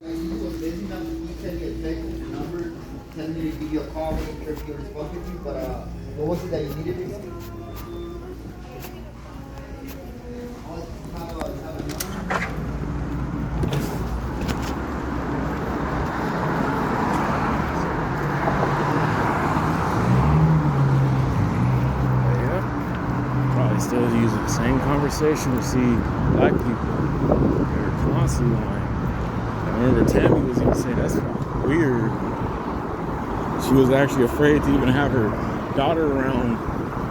You were busy enough to send me a text with your number, telling me to give you a call, making sure to respond to you, but what was it that you needed again? Probably still using the same conversation. We see black people. They're constantly lying. I remember Tammy was even saying that's weird. She was actually afraid to even have her daughter around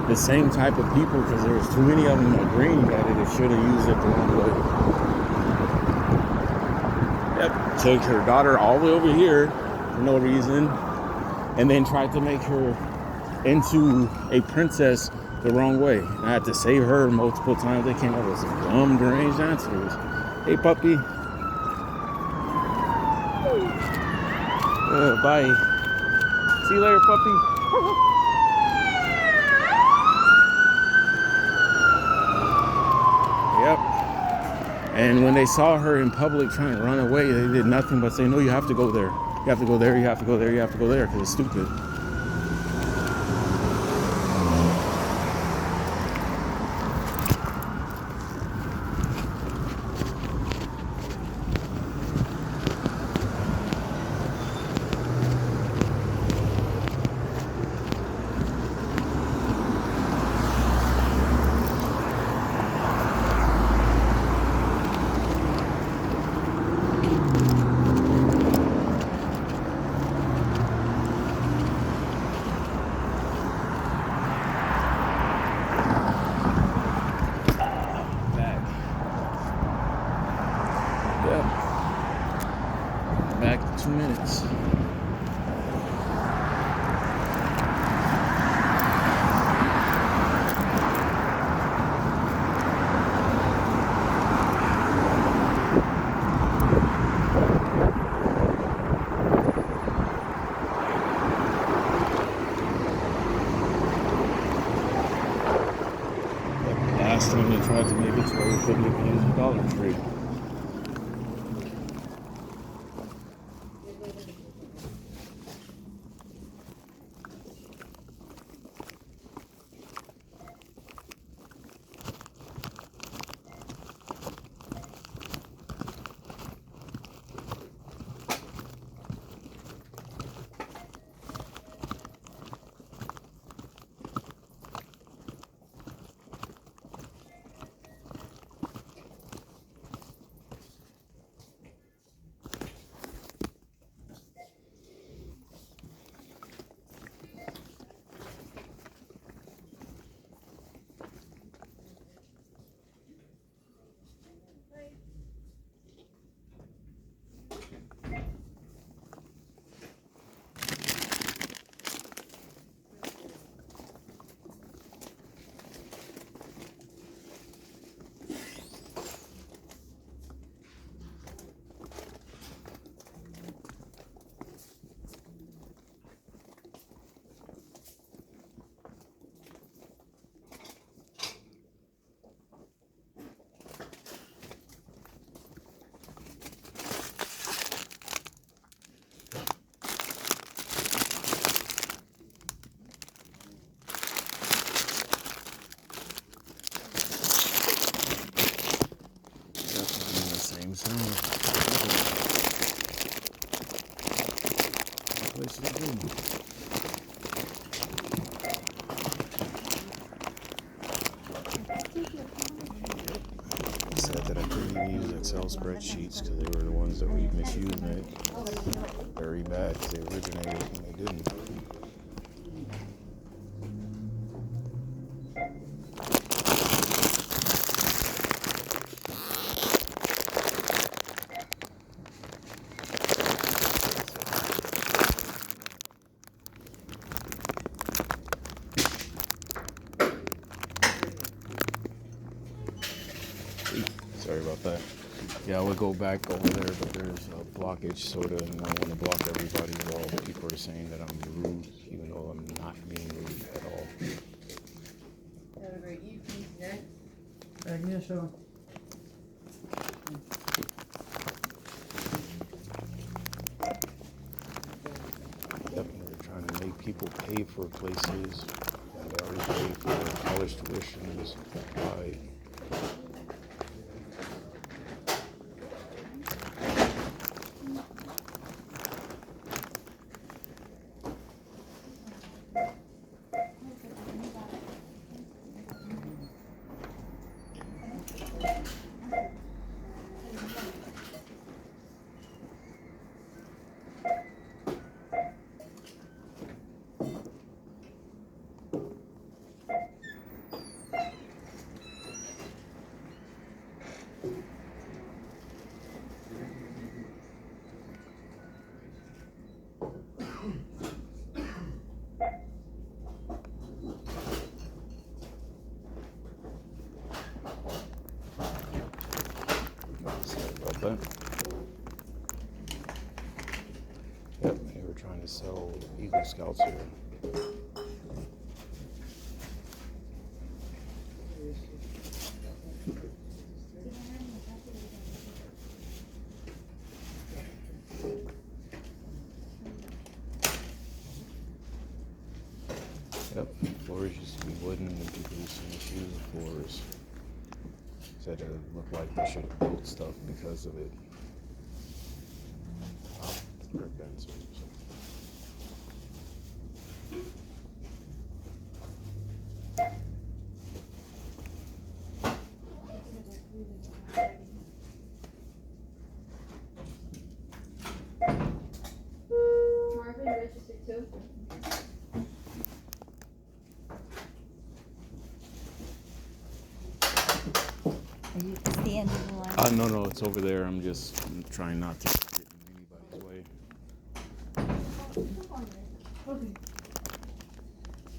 the same type of people because there was too many of them agreeing that it should have used it the wrong way. Yep, took her daughter all the way over here for no reason, and then tried to make her into a princess the wrong way. I had to save her multiple times. They came up with some dumb, deranged answers. Hey, puppy. Bye. See you later, puppy. Yep. And when they saw her in public trying to run away, they did nothing but say, no, you have to go there. You have to go there, you have to go there, you have to go there, because it's stupid. Back to 2 minutes. Last time they tried to make it to where we couldn't even use the Dollar Tree. Said that I couldn't use Excel spreadsheets because they were the ones that we misused it very bad because they originated when they didn't. Sorry about that. Yeah, I would go back over there, but there's a blockage sort of, and I want to block everybody while people are saying that I'm rude, even though I'm not being rude at all. Have a great evening, Jack. Agnieszka. people pay for places, and they already pay for college tuitions, right? Sorry about that. Yep, they were trying to sell Eagle Scouts here. Yep, floors used to be wooden and people used to misuse the floors. Said it looked like they should have built stuff because of it. Brick fences. Marvin registered too. Are you standing in line? No, it's over there. I'm trying not to get in anybody's way.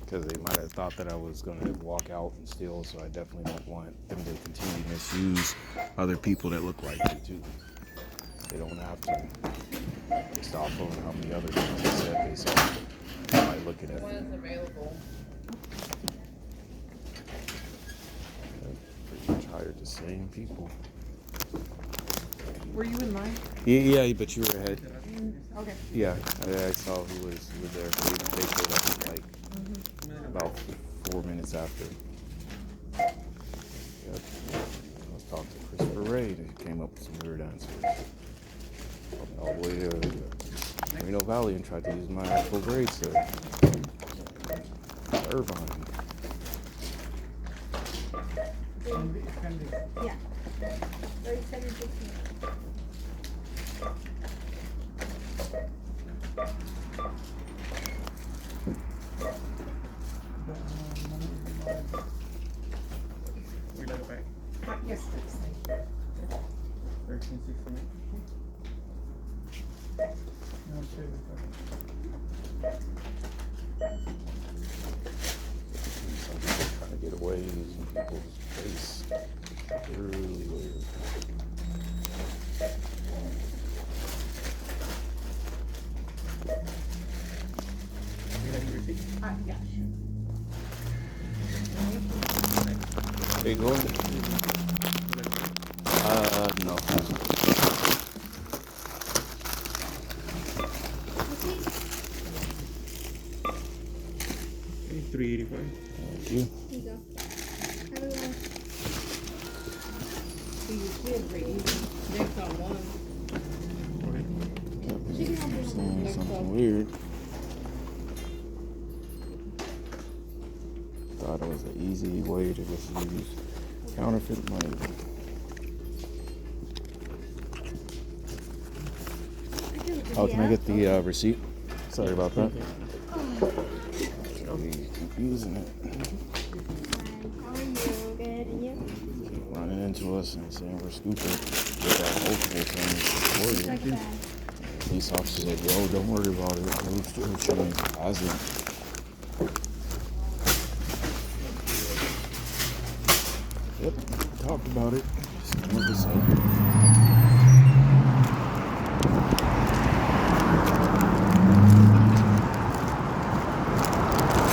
Because they might have thought that I was going to walk out and steal, so I definitely don't want them to continue to misuse other people that look like me, too. They don't have to. Based off of how many other things they said they saw by looking at One me. is available. Pretty much hired the same people. Were you in line? Yeah, but you were ahead. Okay. Yeah, I saw who was there. They showed up like about 4 minutes after. Yep. I was talking to Christopher Ray. They came up with some weird answers. All the way to Reno Valley and tried to use my actual grades there. Irvine. Yeah. 37.15. We let it back. Yes, please. 1368. No, I'm sure Some people trying to get away using people's face. Really weird. Yeah. There you go. No. 385. Thank you. Here you go. Have a good one. See, you great evening. Next on one. She can have this one Saying next something on. weird. Thought it was an easy way to just use counterfeit money. Oh, can I get the receipt? Sorry about that. Really confusing it. How are you? Good, and you? Running into us and saying we're stupid. They got multiple things recorded. Police officer said, yo, don't worry about it. Who's showing hasn't. Yep, talked about it. Just come with this up.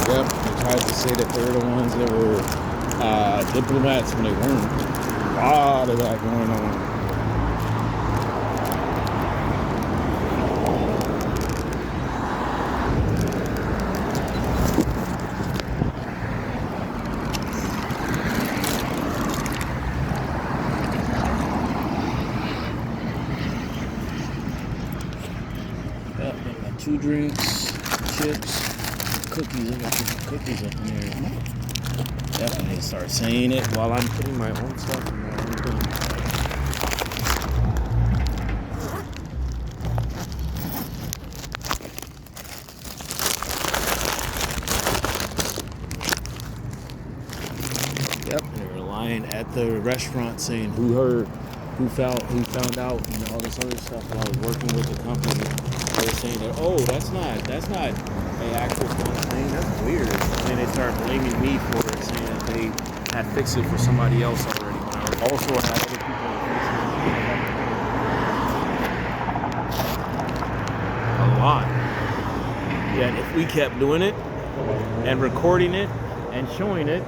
Yep, they tried to say that they're the ones that were diplomats when they weren't. A lot of that going on. 2 drinks, chips, cookies. I got some cookies up in there. Definitely start saying it while I'm putting my own stuff in my own thing. Yep, they were lying at the restaurant saying who found out, and all this other stuff while I was working with the company. They were saying that, oh, that's not an actual thing. That's weird. And then they started blaming me for it, saying that they had fixed it for somebody else already. When I also had other people a lot. Yet if we kept doing it and recording it and showing it,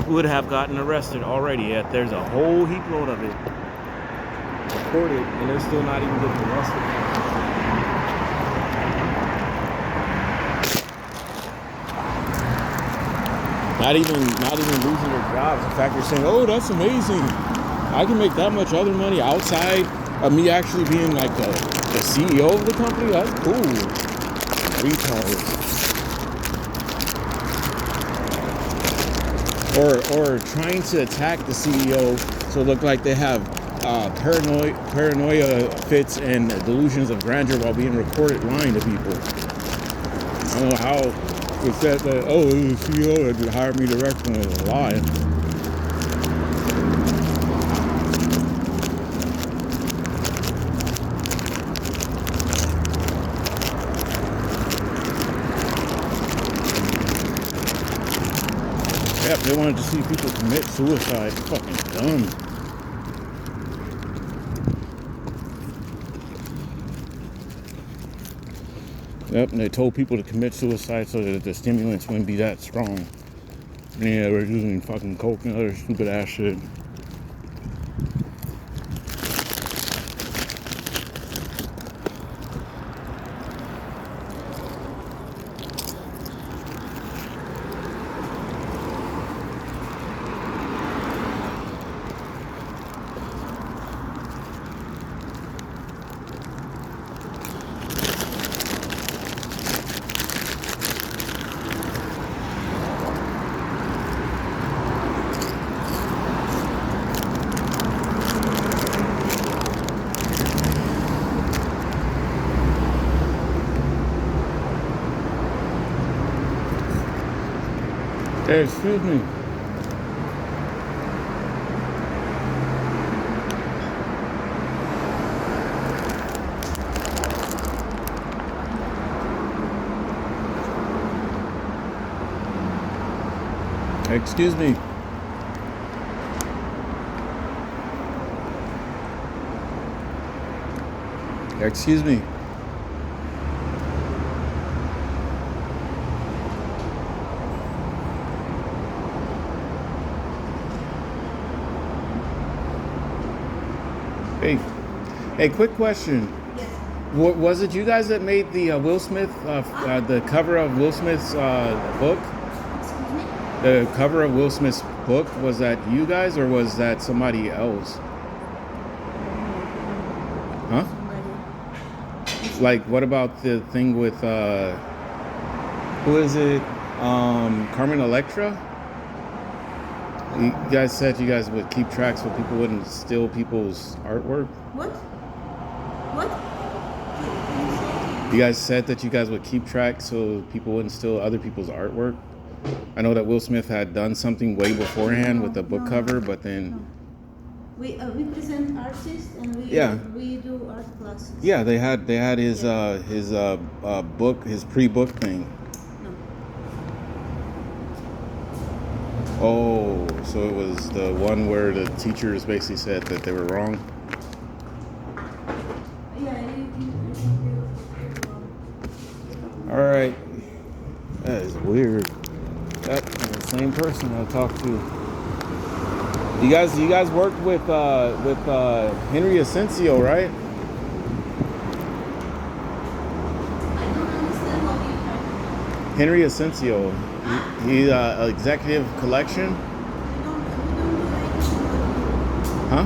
we would have gotten arrested already. Yet there's a whole heap load of it recorded, and they're still not even getting arrested. Not even losing their jobs. In fact, they're saying, "Oh, that's amazing! I can make that much other money outside of me actually being like the CEO of the company. That's cool." Retards. Or trying to attack the CEO so it look like they have paranoia fits and delusions of grandeur while being recorded lying to people. I don't know how it said that, oh, it was the CEO that hired me directly. It was a lie. Yep, they wanted to see people commit suicide. Fucking dumb. Yep, and they told people to commit suicide so that the stimulants wouldn't be that strong. And yeah, we're using fucking coke and other stupid ass shit. Hey, excuse me. Excuse me. Excuse me. Hey, quick question. Yes. Was it you guys that made the Will Smith, the cover of Will Smith's book? Excuse me? The cover of Will Smith's book, was that you guys or was that somebody else? Huh? Like, what about the thing with, who is it? Carmen Electra? You guys said you guys would keep track so people wouldn't steal people's artwork. What? What? You guys said that you guys would keep track so people wouldn't steal other people's artwork. I know that Will Smith had done something way beforehand with the book cover, but then We present artists and we do art classes. yeah, they had his book, his pre-book thing. No. Oh, so it was the one where the teachers basically said that they were wrong. Yeah, All right, that is weird. That's the same person I talked to. You guys worked with Henry Asensio, right? I don't understand what you have. Henry Asensio, he executive collection, We don't do anything. huh?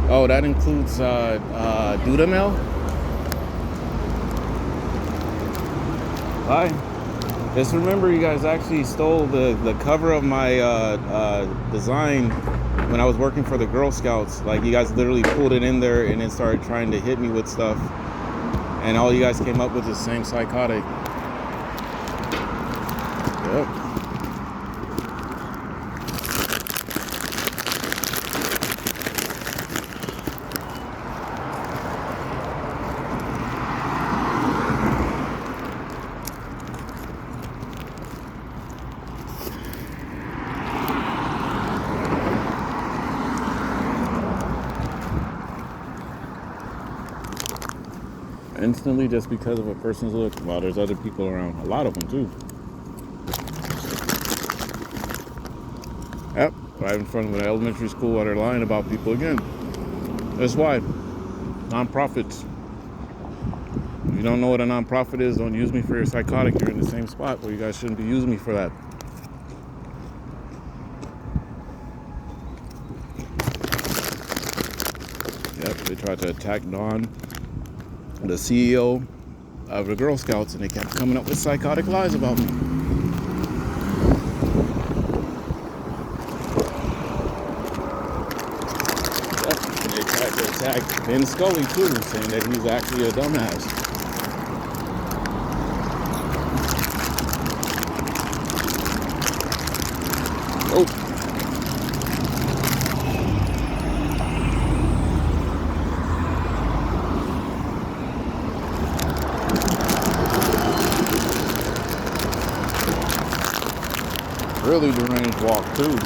Oh, that includes Dudamel. Bye. Just remember, you guys actually stole the cover of my design when I was working for the Girl Scouts. Like, you guys literally pulled it in there and then started trying to hit me with stuff. And all you guys came up with is the same psychotic. Yep. Instantly, just because of a person's look. Well, there's other people around. A lot of them too. Yep, right in front of an elementary school while they're lying about people again. That's why. Nonprofits. If you don't know what a nonprofit is, don't use me for your psychotic. You're in the same spot where you guys shouldn't be using me for that. Yep, they tried to attack Dawn, the CEO of the Girl Scouts, and they kept coming up with psychotic lies about me. Yep, and they tried to attack Ben Scully too, saying that he's actually a dumbass. Oh. Really deranged walk too.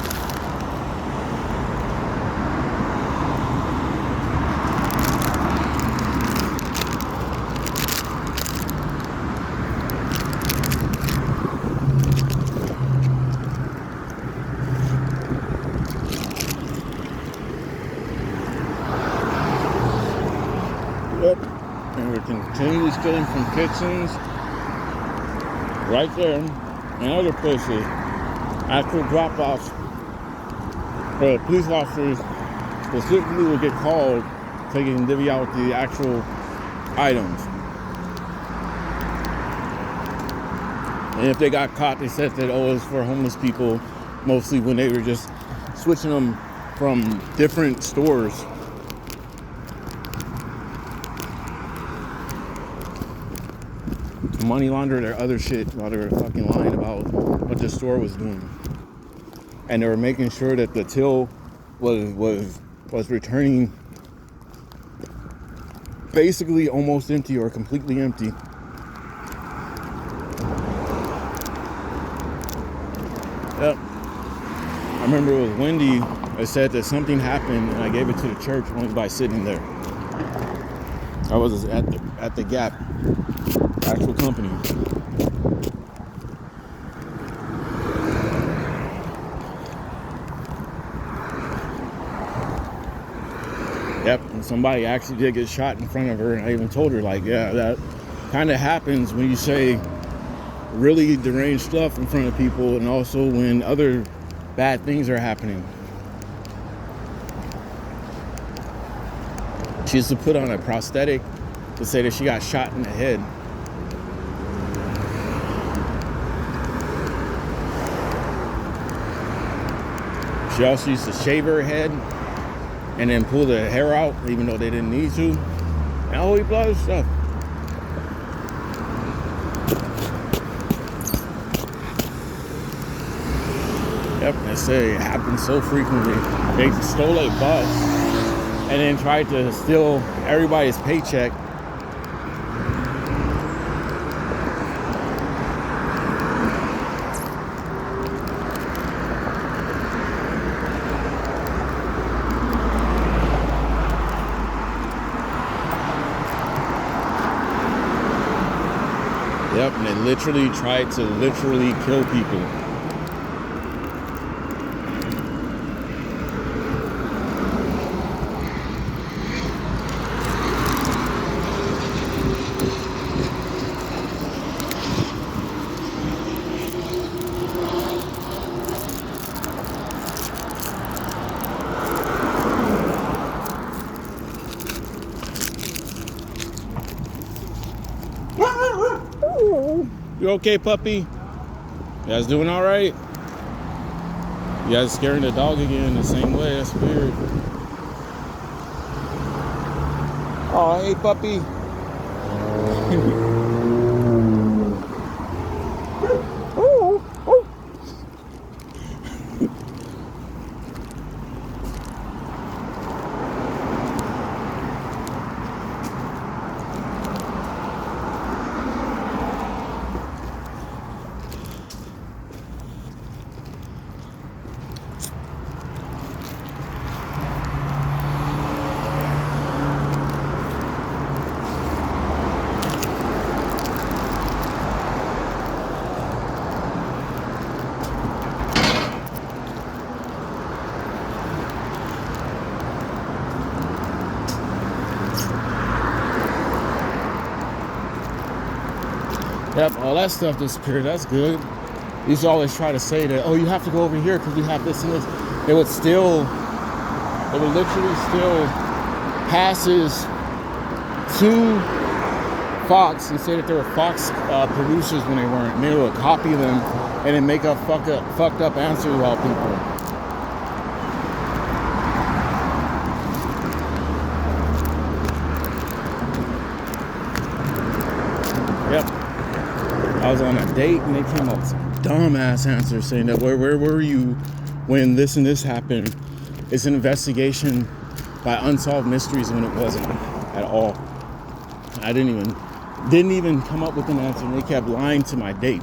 Yep. And we're continually stealing from kitchens right there and other places. Actual drop-offs, police officers specifically will get called so they can divvy out the actual items. And if they got caught, they said that, oh, it was for homeless people, mostly when they were just switching them from different stores. To money launder their other shit while they were fucking lying about what the store was doing. And they were making sure that the till was returning basically almost empty or completely empty. Yep. I remember it was Wendy that said that something happened and I gave it to the church only by sitting there. I was at the Gap, actual company. Yep, and somebody actually did get shot in front of her, and I even told her, like, yeah, that kind of happens when you say really deranged stuff in front of people, and also when other bad things are happening. She used to put on a prosthetic to say that she got shot in the head. She also used to shave her head and then pull the hair out, even though they didn't need to. And all these other stuff. Yep, they say it happens so frequently. They stole a bus and then tried to steal everybody's paycheck. Yep, and they literally tried to kill people. You okay, puppy? You guys doing all right? You guys scaring the dog again the same way. That's weird. Oh, hey, puppy. Oh, oh. Yep, all that stuff disappeared. That's good. They used to always try to say that, oh, you have to go over here because we have this and this. They would literally still passes to Fox and say that they were Fox producers when they weren't. And they would copy them and then make up fucked up answers about people. Yep. I was on a date and they came up with some dumbass answers saying that where were you when this and this happened? It's an investigation by Unsolved Mysteries when it wasn't at all. I didn't even come up with an answer and they kept lying to my date.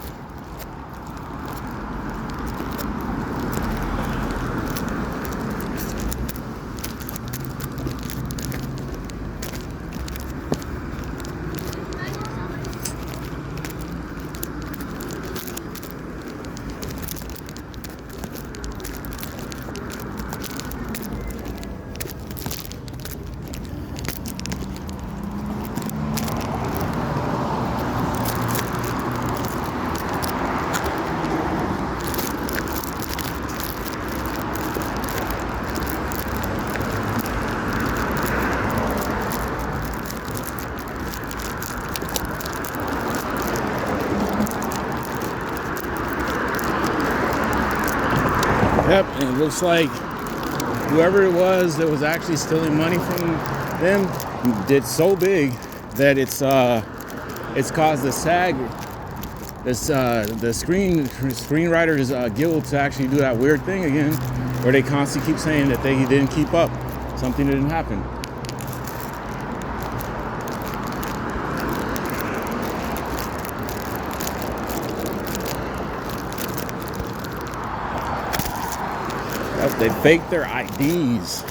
Yep, and it looks like whoever it was that was actually stealing money from them did so big that it's caused the SAG, the Screenwriters Guild to actually do that weird thing again, where they constantly keep saying that they didn't keep up, something didn't happen. They faked their IDs.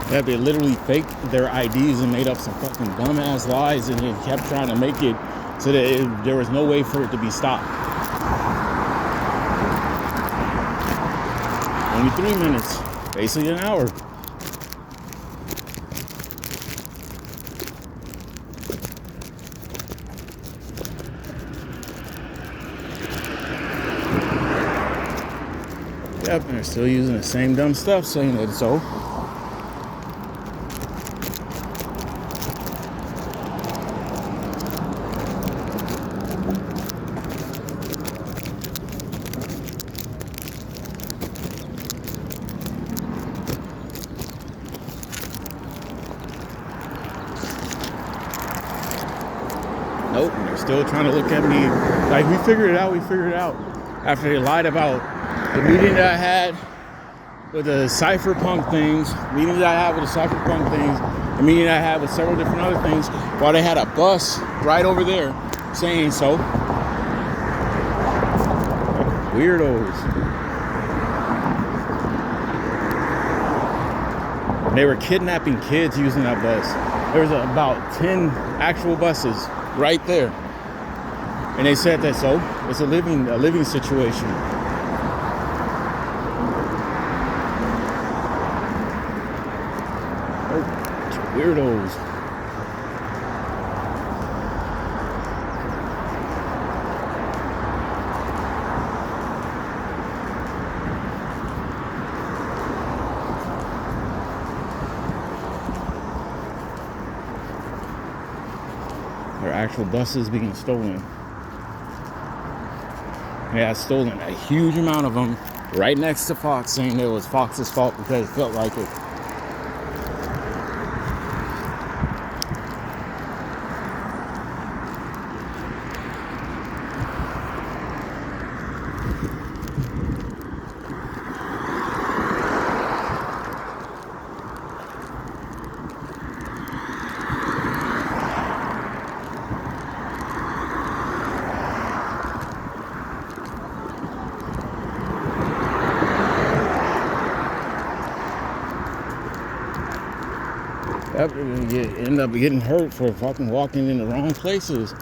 Yeah, they literally faked their IDs and made up some fucking dumbass lies and they kept trying to make it so that there was no way for it to be stopped. Only 3 minutes. Basically an hour. Yep, and they're still using the same dumb stuff saying that so. Nope, and they're still trying to look at me like we figured it out. After they lied about the meeting that I had with the cypherpunk things, the meeting that I had with several different other things, while they had a bus right over there saying so. Weirdos. And they were kidnapping kids using that bus. There was about 10 actual buses right there, and they said that so it's a living situation. Oh, weirdos. are actual buses being stolen. Yeah, stolen a huge amount of them right next to Fox, saying it was Fox's fault because it felt like it. Yep, you end up getting hurt for fucking walking in the wrong places.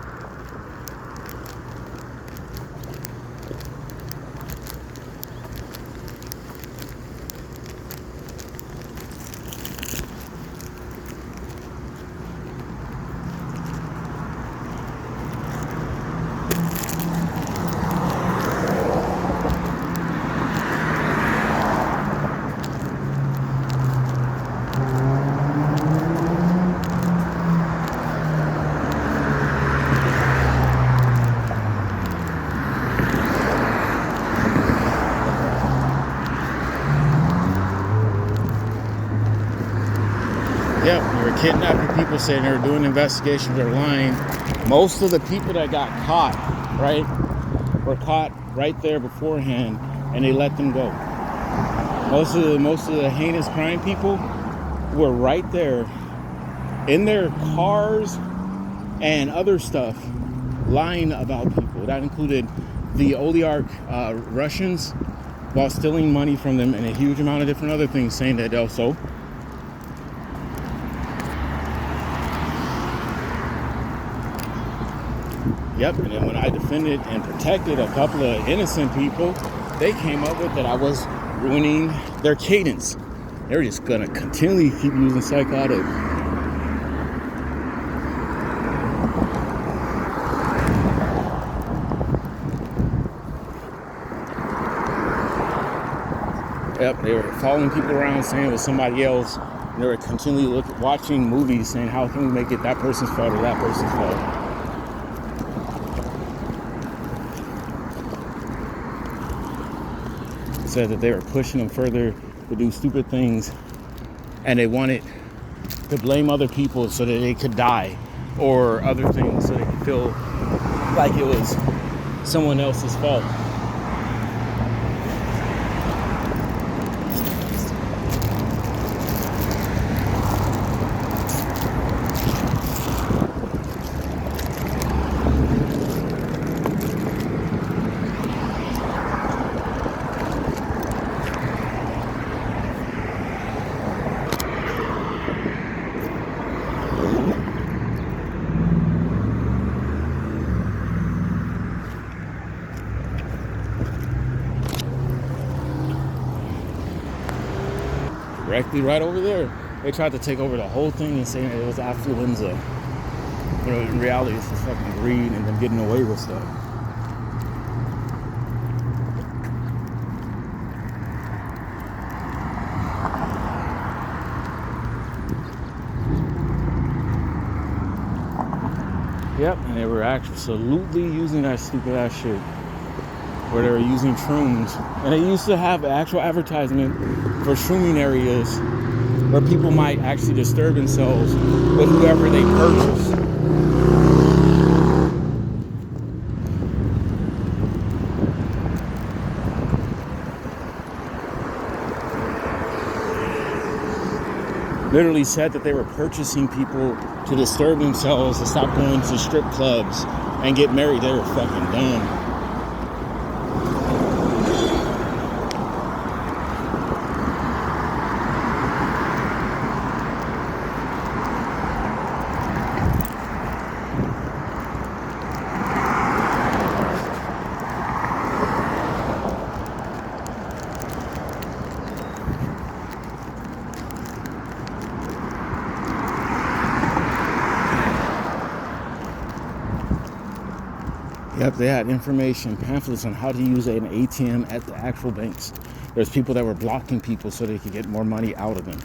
Yep, they were kidnapping people, saying they were doing investigations, they're lying. Most of the people that got caught, right, were caught right there beforehand, and they let them go. Most of the heinous crime people were right there in their cars and other stuff, lying about people. That included the oligarch Russians, while stealing money from them, and a huge amount of different other things, saying that also. Yep, and then when I defended and protected a couple of innocent people, they came up with that I was ruining their cadence. They're just gonna continually keep using psychotic. Yep, they were following people around, saying it was somebody else. And they were continually watching movies, saying, how can we make it that person's fault or that person's fault? Said that they were pushing them further to do stupid things, and they wanted to blame other people so that they could die, or other things so they could feel like it was someone else's fault. Directly right over there. They tried to take over the whole thing and saying it was affluenza. But in reality, it's just fucking greed and them getting away with stuff. Yep, and they were absolutely using that stupid ass shit. Where they were using shrooms. And they used to have actual advertisement for shrooming areas where people might actually disturb themselves with whoever they purchase. Literally said that they were purchasing people to disturb themselves, to stop going to strip clubs and get married. They were fucking dumb. Yep, they had information, pamphlets on how to use an ATM at the actual banks. There's people that were blocking people so they could get more money out of them.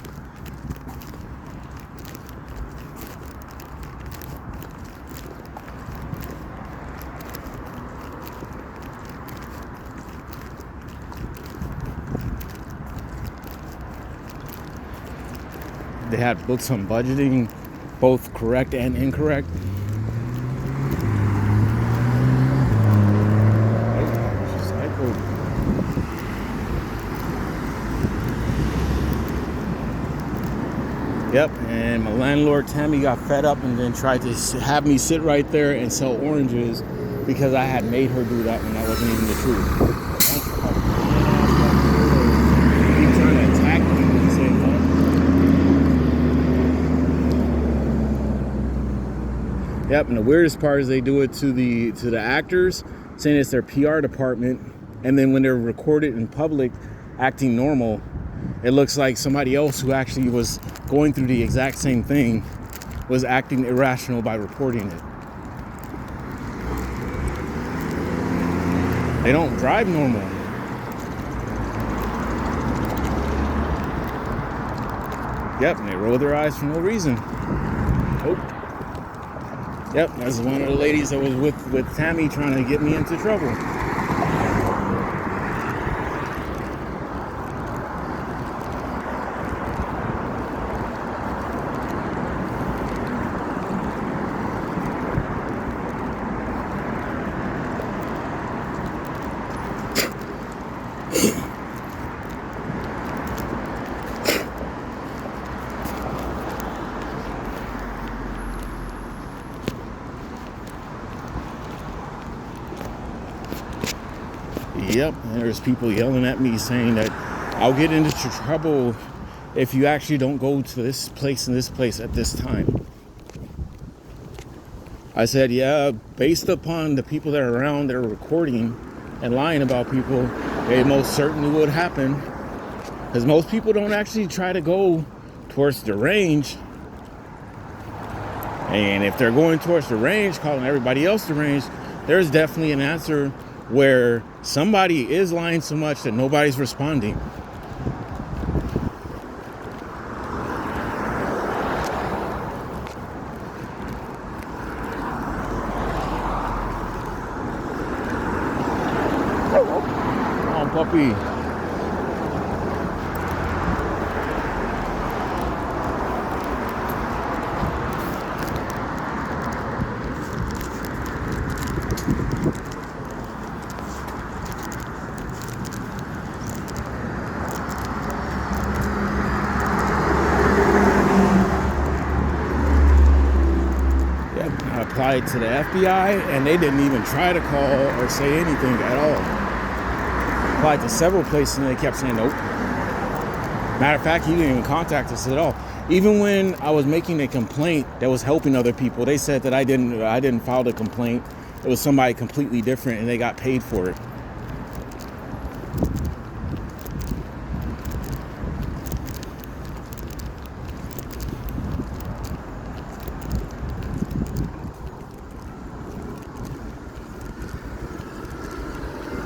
they had books on budgeting, both correct and incorrect. Yep, and my landlord Tammy got fed up and then tried to have me sit right there and sell oranges because I had made her do that when that wasn't even the truth. Keep trying to attack me and say no. Yep, and the weirdest part is they do it to the actors, saying it's their PR department, and then when they're recorded in public acting normal, it looks like somebody else who actually was going through the exact same thing was acting irrational by reporting it. They don't drive normal. Yep, and they roll their eyes for no reason. Nope. Yep, that's one of the ladies that was with Tammy trying to get me into trouble. Yep, and there's people yelling at me saying that I'll get into trouble if you actually don't go to this place and this place at this time. I said, yeah, based upon the people that are around that are recording and lying about people, it most certainly would happen. Because most people don't actually try to go towards the range. And if they're going towards the range, calling everybody else the range, there's definitely an answer where somebody is lying so much that nobody's responding. Oh, puppy. Applied to the FBI and they didn't even try to call or say anything at all. Applied to several places and they kept saying nope. Matter of fact, he didn't even contact us at all. Even when I was making a complaint that was helping other people, they said that I didn't file the complaint. It was somebody completely different and they got paid for it.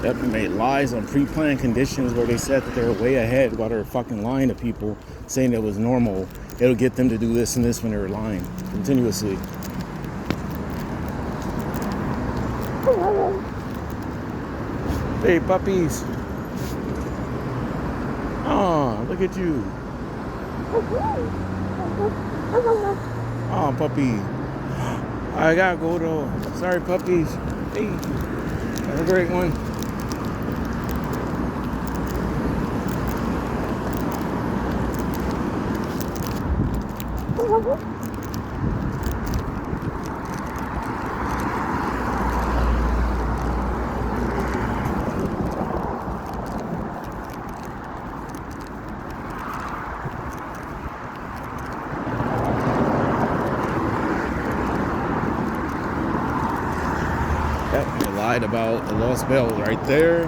Yep, they made lies on pre-planned conditions where they said that they were way ahead while they were fucking lying to people, saying it was normal. It'll get them to do this and this when they were lying continuously. Hey, puppies. Oh, look at you. Oh, puppy. I gotta go though. Sorry, puppies. Hey, have a great one. Yep, they lied about the Lost Bell right there.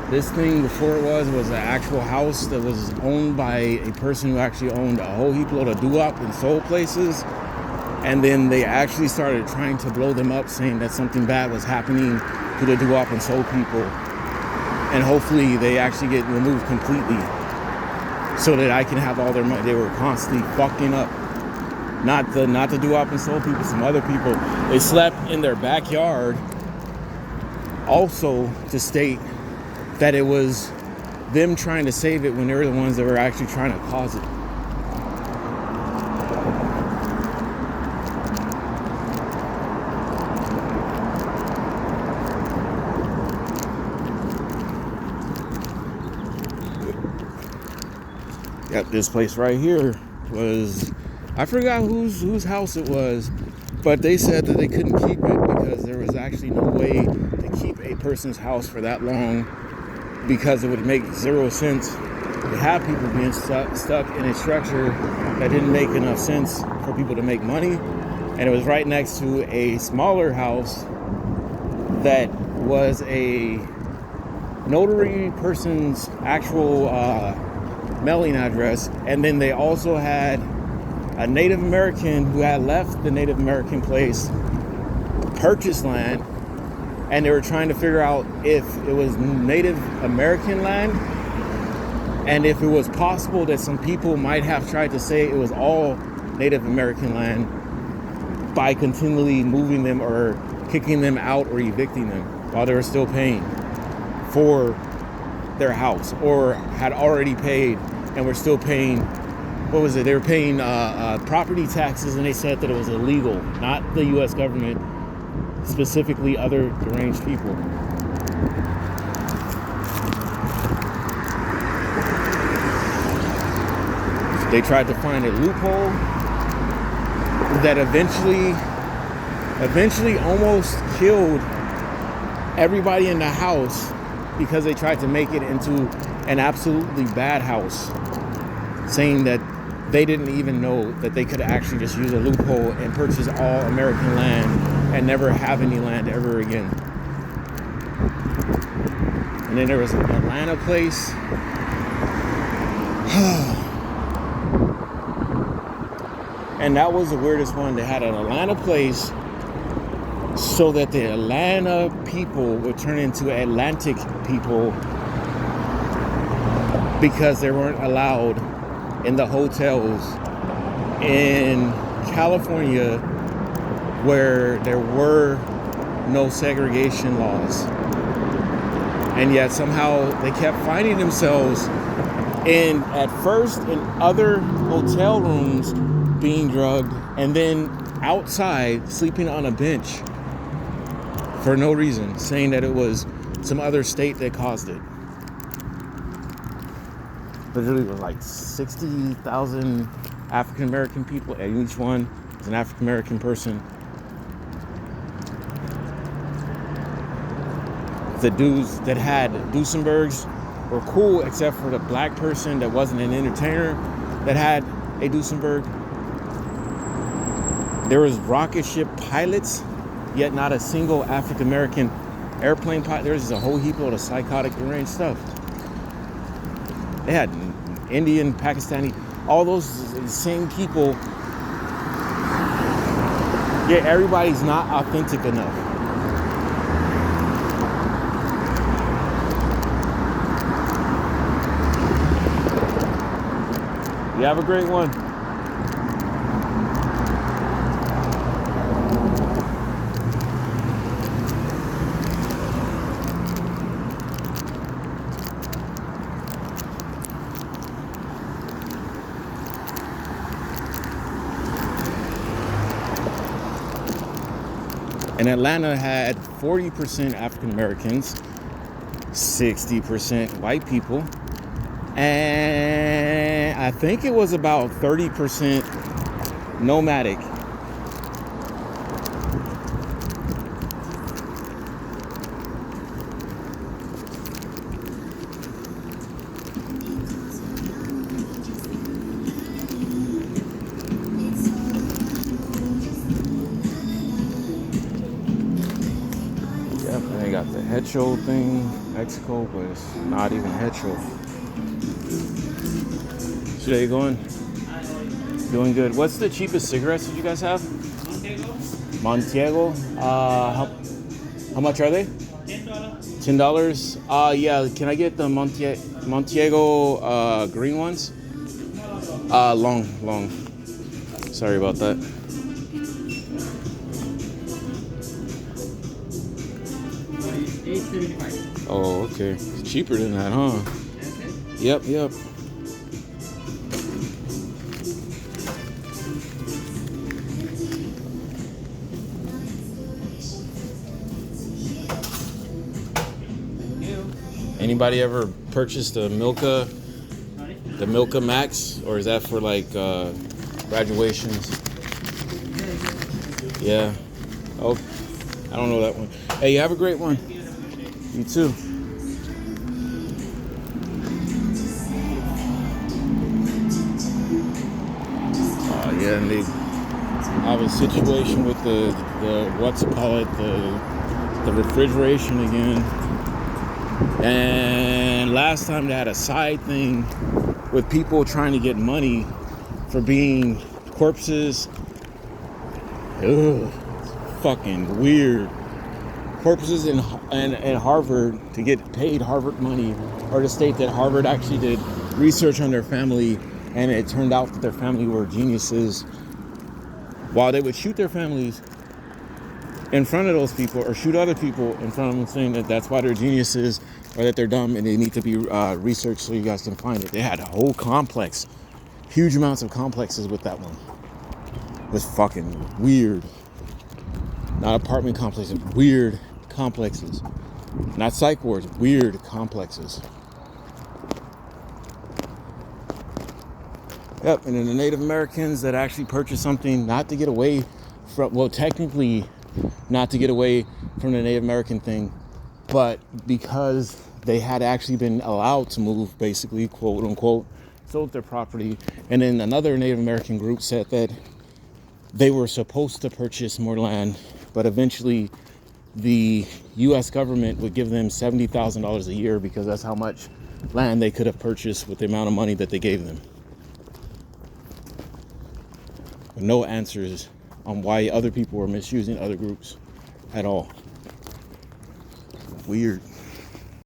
This thing before it was an actual house that was owned by a person who actually owned a whole heap load of doo-wop and soul places. And then they actually started trying to blow them up, saying that something bad was happening to the doo-wop and soul people. And hopefully they actually get removed completely so that I can have all their money. They were constantly fucking up. Not the doo-wop and soul people, some other people. They slept in their backyard also to state that it was them trying to save it when they were the ones that were actually trying to cause it. Got this place right here was, I forgot whose house it was, but they said that they couldn't keep it because there was actually no way to keep a person's house for that long, because it would make zero sense to have people being stuck in a structure that didn't make enough sense for people to make money. And it was right next to a smaller house that was a notary person's actual mailing address. And then they also had a Native American who had left the Native American place, purchased land, and they were trying to figure out if it was Native American land, and if it was possible that some people might have tried to say it was all Native American land by continually moving them or kicking them out or evicting them while they were still paying for their house, or had already paid and were still paying, what was it? They were paying property taxes, and they said that it was illegal, not the U.S. government, specifically other deranged people. They tried to find a loophole that eventually almost killed everybody in the house, because they tried to make it into an absolutely bad house, saying that they didn't even know that they could actually just use a loophole and purchase all American land and never have any land ever again. And then there was an Atlanta place. And that was the weirdest one. They had an Atlanta place so that the Atlanta people would turn into Atlantic people, because they weren't allowed in the hotels in California where there were no segregation laws. And yet somehow they kept finding themselves at first in other hotel rooms being drugged, and then outside sleeping on a bench for no reason, saying that it was some other state that caused it. Literally, it was like 60,000 African American people, and each one is an African American person. The dudes that had Duesenbergs were cool, except for the black person that wasn't an entertainer that had a Duesenberg. There was rocket ship pilots, yet not a single African American airplane pilot. There was just a whole heap of psychotic deranged stuff. They had Indian, Pakistani, all those same people. Yet everybody's not authentic enough. You have a great one. And Atlanta had 40% African Americans, 60% white people, and I think it was about 30% nomadic. They got the hetero thing, Mexico, but it's not even hetero. So there you going? Doing good. What's the cheapest cigarettes that you guys have? Montego. How much are they? $10. Yeah. Can I get the Montego green ones? Long. Sorry about that. $8.75. Oh, okay. It's cheaper than that, huh? Yep. Anybody ever purchased a Milka The Milka Max, or is that for like graduations? Yeah. Oh, I don't know that one. Hey, you have a great one. You too. Yeah, and they have a situation with the the refrigeration again. And last time they had a side thing with people trying to get money for being corpses. Ugh, fucking weird. Corpses in Harvard to get paid Harvard money, or to state that Harvard actually did research on their family and it turned out that their family were geniuses, while they would shoot their families in front of those people or shoot other people in front of them, saying that that's why they're geniuses or that they're dumb and they need to be researched so you guys can find it. They had a whole complex, huge amounts of complexes with that one. It was fucking weird. Not apartment complexes, weird complexes. Not psych wards, weird complexes. Yep, and then the Native Americans that actually purchased something not to get away from, well, technically not to get away from the Native American thing, but because they had actually been allowed to move, basically, quote unquote, sold their property. And then another Native American group said that they were supposed to purchase more land, but eventually the U.S. government would give them $70,000 a year because that's how much land they could have purchased with the amount of money that they gave them. But no answers on why other people were misusing other groups at all. Weird.